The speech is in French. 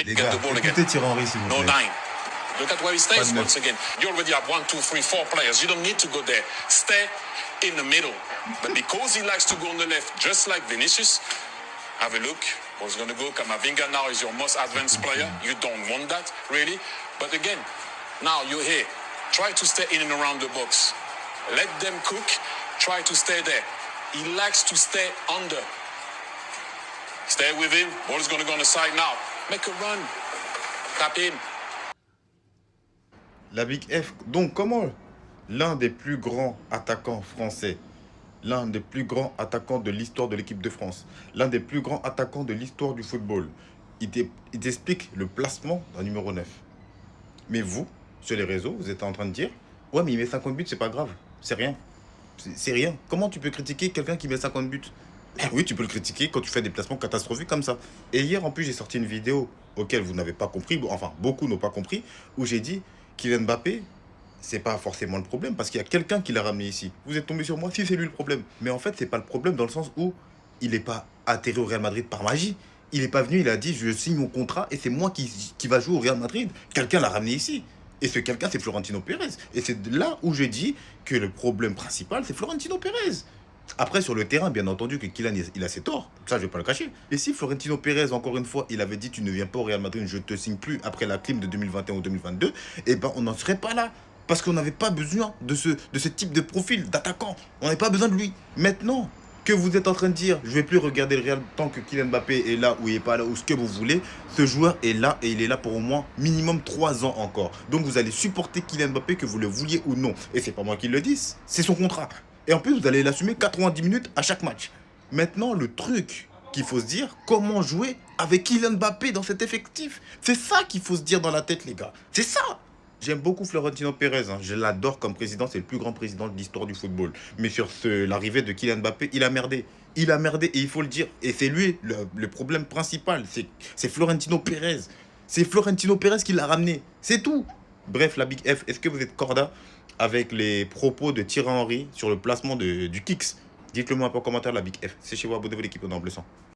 Les get gars, the ball again. écoutez Thierry Henry, s'il vous No plaît. 9. Look at where he Pas stays de once again. You already have 1, 2, 3, 4 players. You don't need to go there. Stay in the middle. But because he likes to go on the left, just like Vinicius, have a look. Who's going to go? Camavinga now is your most advanced player. You don't want that, really. But again, now you're here. Try to stay in and around the box. Let them cook. Try to stay there. He likes to stay under. Stay with him. Ball is going to go on the side now. Make a run. Tap in. La Big F. Donc, comment l'un des plus grands attaquants français, l'un des plus grands attaquants de l'histoire de l'équipe de France, l'un des plus grands attaquants de l'histoire du football, il t'explique le placement d'un numéro 9. Mais vous, sur les réseaux, vous êtes en train de dire « Ouais, mais il met 50 buts, c'est pas grave. C'est rien. C'est rien. Comment tu peux critiquer quelqu'un qui met 50 buts ?» Oui, tu peux le critiquer quand tu fais des placements catastrophiques comme ça. Et hier, en plus, j'ai sorti une vidéo auquel vous n'avez pas compris, enfin, beaucoup n'ont pas compris, où j'ai dit Kylian Mbappé, c'est pas forcément le problème, parce qu'il y a quelqu'un qui l'a ramené ici. Vous êtes tombé sur moi, si c'est lui le problème. Mais en fait, c'est pas le problème dans le sens où il n'est pas atterri au Real Madrid par magie. Il n'est pas venu, il a dit je signe mon contrat et c'est moi qui va jouer au Real Madrid. Quelqu'un l'a ramené ici. Et ce quelqu'un, c'est Florentino Pérez. Et c'est là où je dis que le problème principal, c'est Florentino Pérez. Après, sur le terrain, bien entendu que Kylian, il a ses torts. Ça, je vais pas le cacher. Et si Florentino Pérez, encore une fois, il avait dit tu ne viens pas au Real Madrid, je te signe plus après la clim de 2021 ou 2022, eh ben, on n'en serait pas là. Parce qu'on n'avait pas besoin de ce type de profil d'attaquant. On n'avait pas besoin de lui. Maintenant que vous êtes en train de dire je vais plus regarder le Real tant que Kylian Mbappé est là ou il est pas là ou ce que vous voulez, ce joueur est là et il est là pour au moins minimum 3 ans encore. Donc vous allez supporter Kylian Mbappé que vous le vouliez ou non. Et c'est pas moi qui le dis, c'est son contrat. Et en plus vous allez l'assumer 90 minutes à chaque match. Maintenant le truc qu'il faut se dire, comment jouer avec Kylian Mbappé dans cet effectif. C'est ça qu'il faut se dire dans la tête les gars. C'est ça. J'aime beaucoup Florentino Pérez, hein. Je l'adore comme président, c'est le plus grand président de l'histoire du football. Mais sur l'arrivée de Kylian Mbappé, il a merdé. Il a merdé et il faut le dire. Et c'est lui le problème principal, c'est Florentino Pérez. C'est Florentino Pérez qui l'a ramené, c'est tout. Bref, la Big F, est-ce que vous êtes corda avec les propos de Thierry Henry sur le placement du Kicks? Dites-le moi un peu en commentaire, la Big F. C'est chez vous, abonnez-vous à l'équipe en bleu sang.